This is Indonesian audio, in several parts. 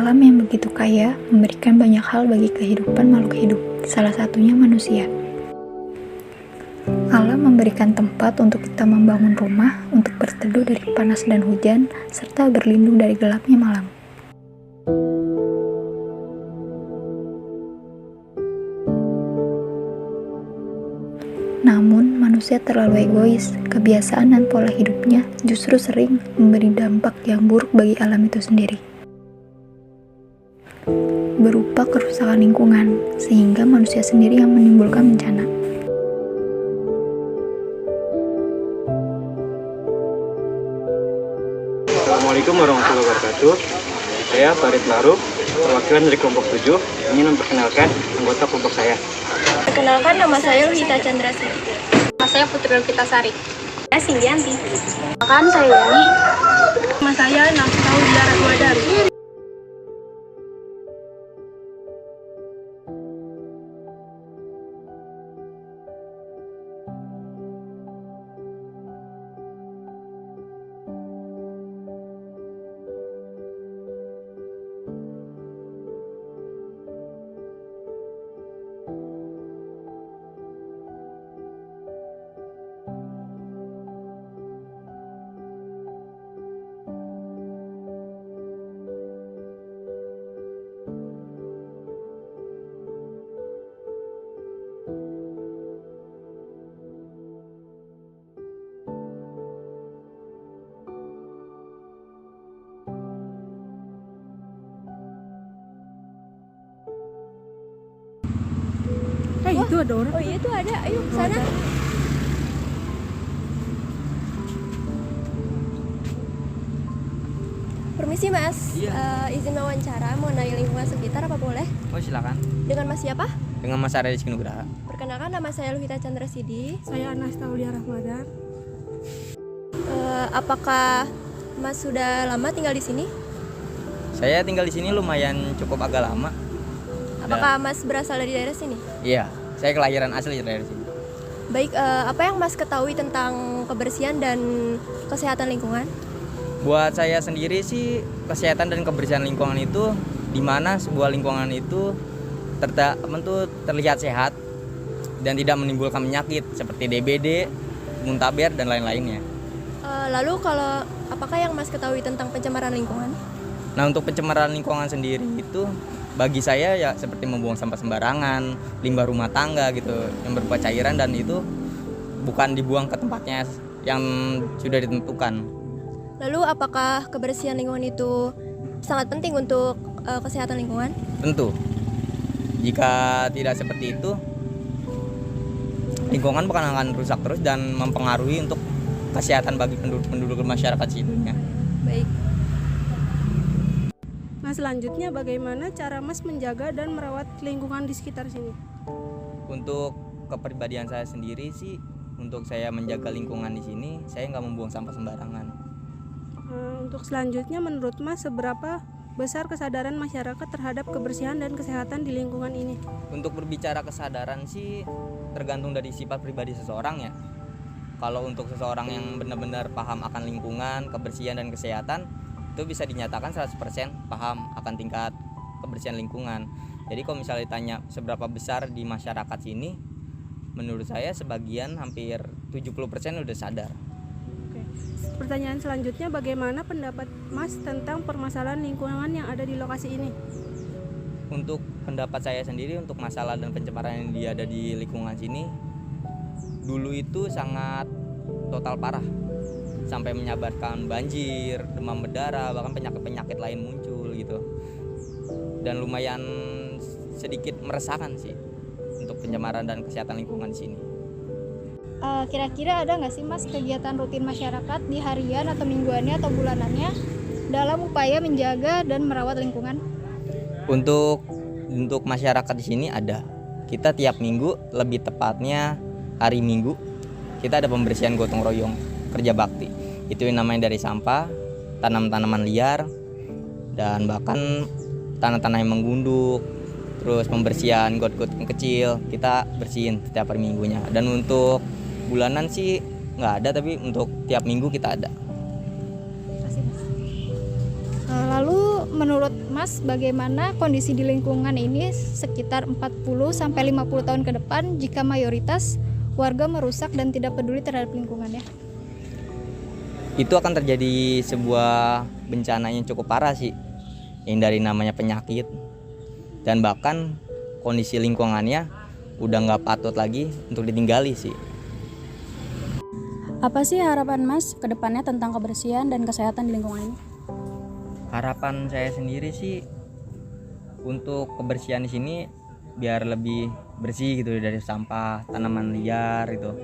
Alam yang begitu kaya memberikan banyak hal bagi kehidupan makhluk hidup, salah satunya manusia. Alam memberikan tempat untuk kita membangun rumah, untuk berteduh dari panas dan hujan, serta berlindung dari gelapnya malam. Namun, manusia terlalu egois. Kebiasaan dan pola hidupnya justru sering memberi dampak yang buruk bagi alam itu sendiri, berupa kerusakan lingkungan, sehingga manusia sendiri yang menimbulkan bencana. Assalamualaikum warahmatullahi wabarakatuh. Saya Farid Maruf, perwakilan dari kelompok 7, ingin memperkenalkan anggota kelompok saya. Perkenalkan, nama saya Luhita Chandrasidi. Nama saya Putri Lukitasari. Saya Singgianti. Perkenalkan, saya Yani. Nama saya Naftaudiyah Rahmadari. Itu ada orang. Oh iya, itu ada. Ayo ke sana. Permisi Mas, izin wawancara mengenai lingkungan sekitar, apa boleh? Oh silakan. Dengan Mas siapa? Dengan Mas Arya Rizky Nugraha. Perkenalkan, nama saya Luhita Chandrasidi. Saya Naftaudiyah Rahmadari. Apakah Mas sudah lama tinggal di sini? Saya tinggal di sini lumayan cukup agak lama. Apakah Mas berasal dari daerah sini? Iya, saya kelahiran asli dari sini. Baik, apa yang Mas ketahui tentang kebersihan dan kesehatan lingkungan? Buat saya sendiri sih, kesehatan dan kebersihan lingkungan itu di mana sebuah lingkungan itu terlihat sehat dan tidak menimbulkan penyakit seperti DBD, muntaber dan lain-lainnya. Lalu apakah yang Mas ketahui tentang pencemaran lingkungan? Nah, untuk pencemaran lingkungan sendiri itu bagi saya ya seperti membuang sampah sembarangan, limbah rumah tangga gitu yang berupa cairan, dan itu bukan dibuang ke tempatnya yang sudah ditentukan. Lalu apakah kebersihan lingkungan itu sangat penting untuk kesehatan lingkungan? Tentu. Jika tidak seperti itu, lingkungan akan rusak terus dan mempengaruhi untuk kesehatan bagi penduduk masyarakat sekitarnya. Baik. Nah, selanjutnya bagaimana cara Mas menjaga dan merawat lingkungan di sekitar sini? Untuk kepribadian saya sendiri sih, untuk saya menjaga lingkungan di sini, saya nggak membuang sampah sembarangan. Untuk selanjutnya, menurut Mas seberapa besar kesadaran masyarakat terhadap kebersihan dan kesehatan di lingkungan ini? Untuk berbicara kesadaran sih tergantung dari sifat pribadi seseorang ya. Kalau untuk seseorang yang benar-benar paham akan lingkungan, kebersihan dan kesehatan, itu bisa dinyatakan 100% paham akan tingkat kebersihan lingkungan. Jadi kalau misalnya ditanya seberapa besar di masyarakat sini, menurut saya sebagian hampir 70% udah sadar. Oke. Pertanyaan selanjutnya, bagaimana pendapat Mas tentang permasalahan lingkungan yang ada di lokasi ini? Untuk pendapat saya sendiri, untuk masalah dan pencemaran yang ada di lingkungan sini, dulu itu sangat total parah, sampai menyabarkan banjir, demam berdarah, bahkan penyakit-penyakit lain muncul gitu. Dan lumayan sedikit meresahkan sih untuk pencemaran dan kesehatan lingkungan di sini. Kira-kira ada nggak sih Mas kegiatan rutin masyarakat di harian atau mingguannya atau bulanannya dalam upaya menjaga dan merawat lingkungan? Untuk masyarakat di sini ada. Kita tiap minggu, lebih tepatnya hari Minggu, kita ada pembersihan gotong royong kerja bakti. Itu yang namanya dari sampah, tanam tanaman liar, dan bahkan tanah-tanah yang menggunduk, terus pembersihan got-got yang kecil kita bersihin setiap hari minggunya. Dan untuk bulanan sih nggak ada, tapi untuk tiap minggu kita ada. Lalu menurut Mas bagaimana kondisi di lingkungan ini sekitar 40-50 tahun ke depan jika mayoritas warga merusak dan tidak peduli terhadap lingkungannya? Itu akan terjadi sebuah bencana yang cukup parah sih, yang dari namanya penyakit, dan bahkan kondisi lingkungannya udah nggak patut lagi untuk ditinggali sih. Apa sih harapan Mas ke depannya tentang kebersihan dan kesehatan di lingkungan ini? Harapan saya sendiri sih untuk kebersihan di sini biar lebih bersih gitu dari sampah, tanaman liar gitu,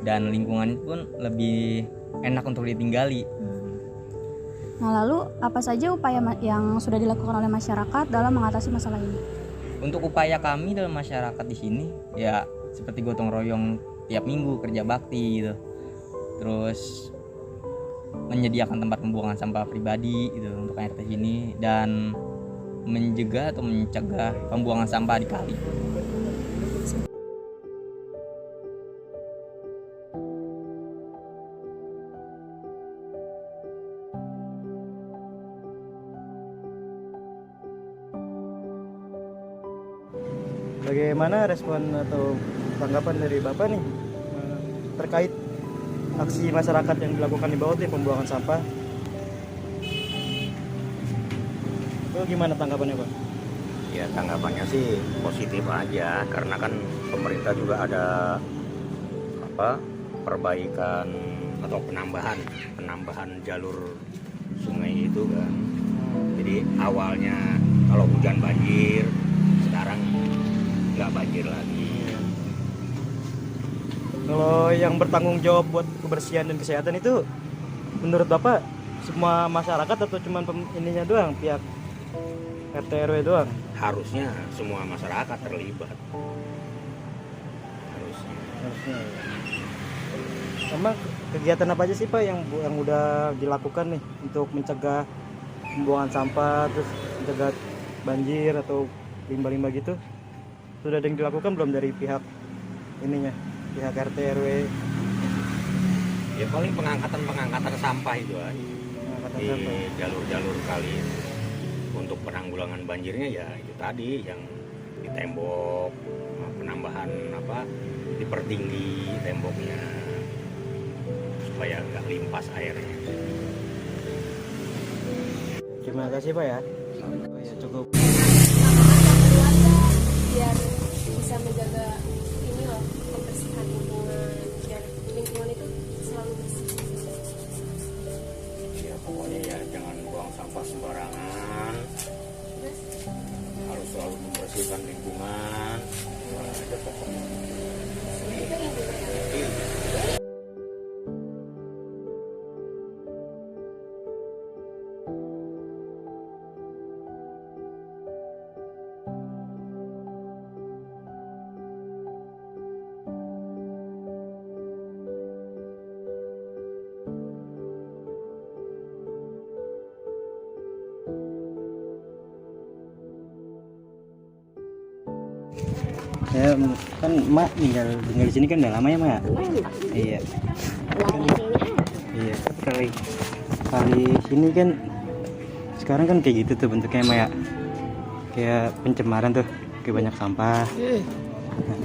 dan lingkungan pun lebih enak untuk ditinggali. Nah, lalu apa saja upaya yang sudah dilakukan oleh masyarakat dalam mengatasi masalah ini? Untuk upaya kami dalam masyarakat di sini ya seperti gotong royong tiap minggu kerja bakti gitu. Terus menyediakan tempat pembuangan sampah pribadi gitu untuk RT sini, dan mencegah pembuangan sampah di kali. Bagaimana respon atau tanggapan dari Bapak nih terkait aksi masyarakat yang dilakukan di bawah pembuangan sampah? Itu gimana tanggapannya, Pak? Ya, tanggapannya sih positif aja, karena kan pemerintah juga ada perbaikan atau penambahan jalur sungai itu kan. Jadi awalnya kalau hujan banjir, sekarang nggak banjir lagi. Kalau yang bertanggung jawab buat kebersihan dan kesehatan itu menurut Bapak semua masyarakat atau cuma ininya doang, pihak RT RW doang? Harusnya semua masyarakat terlibat. Harusnya. Emang kegiatan apa aja sih Pak yang udah dilakukan nih untuk mencegah pembuangan sampah, terus mencegah banjir atau limbah-limbah gitu? Sudah ada yang dilakukan belum dari pihak ininya, pihak RT RW? Ya paling pengangkatan sampah itu aja di jalur-jalur kali. Untuk penanggulangan banjirnya ya itu tadi yang di tembok, penambahan dipertinggi temboknya supaya nggak limpas airnya. Terima kasih Pak ya. Ya cukup. Biar bisa menjaga ini loh, kebersihan lingkungan, biar lingkungan itu selalu bersih. Ya pokoknya ya jangan buang sampah sembarangan, harus selalu membersihkan lingkungan. Ada pokoknya. Ya kan Mak tinggal di sini kan udah lama ya Mak? Iya. Iya. Tapi kali sini kan sekarang kan kayak gitu tuh bentuknya Mak ya. Kayak pencemaran tuh, kayak banyak sampah. Nah,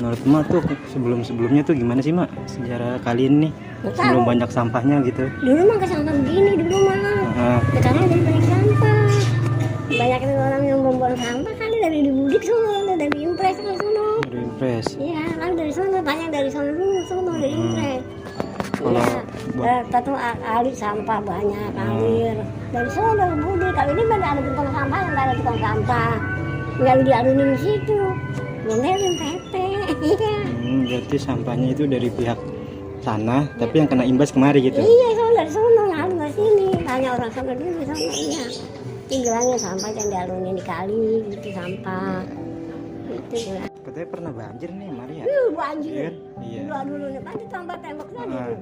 menurut Mak tuh sebelumnya tuh gimana sih Mak sejarah kali ini nih? Sebelum banyak sampahnya gitu. Dulu mah sampah begini dulu mah. Sekarang jadi banyak sampah. Banyak orang yang membuang sampah kali dari di Budik sono, dari Impres ke sono. Dari Impres. Iya, kan dari sono banyak dari sono dari Impres. Kalau Iya, satu kali sampah banyak alir. Dari sono dari Budik. Kalau ini ada tukang sampah yang ada tukang sampah. Enggak diadunin di situ. Belum yang PP. Iya. Berarti sampahnya itu dari pihak sana, tapi yang kena imbas kemari gitu. Iya, sono dari sono yang ada sini. Banyak orang sono dulu sono iya. Tinggalnya sampah yang dialunin di kali gitu sampah itu ya. Katanya pernah banjir nih Maria. Banjir. Iya. Dulu nih banjir tambah tembok tadi tuh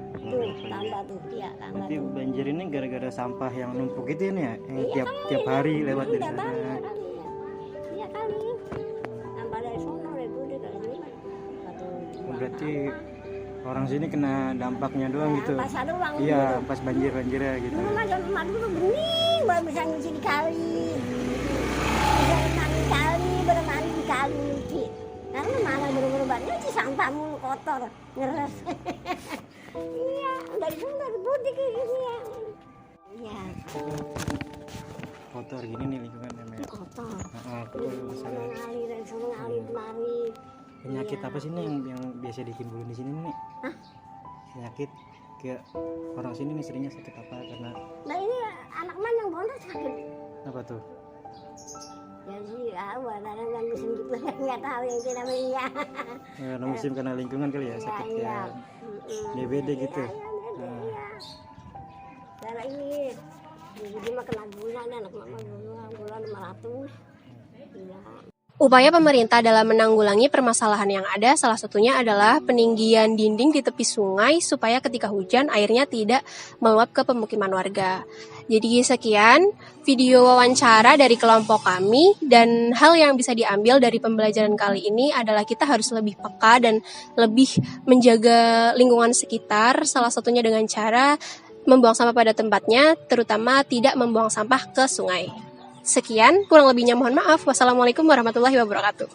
tambah tuh ya tambah. Nanti banjir ini gara-gara sampah yang numpuk itu ya, yang Iya, tiap hari lewat dari Iya sana. kali ya. Iya kali. Tambah dari sono dari Budik dari sini. Berarti orang sini kena dampaknya doang gitu. Pas ada uang Iya, pas banjirnya gitu. dulu mah zaman emak dulu bening, baru bisa nyuci di kali, bisa renang di kali, bermandi di kali nyuci. Karena mana bener-bener banget nyuci sampah mulu kotor, ngeres. Iya, dari dulu dari putih kayak gini ya. Iya, Kotor gini nih lingkungannya, Mek. kotor. Kotor masalah. Mengalir dan semua ngalir kemari. Penyakit Iya. apa sih nih yang biasa ditimbulin di sini nih? Hah? Penyakit kayak orang sini nih seringnya sakit apa karena Nah ini anak man yang bondo sakit. apa tuh? Ya sih, ada yang musim gitu nggak tahu yang kita namanya. Karena musim karena lingkungan kali ya sakit Iya. kayak DBD gitu. Iya. Karena ini jadi mah kena gula, anak mama gula 500. Iya. Upaya pemerintah dalam menanggulangi permasalahan yang ada salah satunya adalah peninggian dinding di tepi sungai supaya ketika hujan airnya tidak meluap ke pemukiman warga. Jadi sekian video wawancara dari kelompok kami, dan hal yang bisa diambil dari pembelajaran kali ini adalah kita harus lebih peka dan lebih menjaga lingkungan sekitar, salah satunya dengan cara membuang sampah pada tempatnya, terutama tidak membuang sampah ke sungai. Sekian, kurang lebihnya mohon maaf. Wassalamualaikum warahmatullahi wabarakatuh.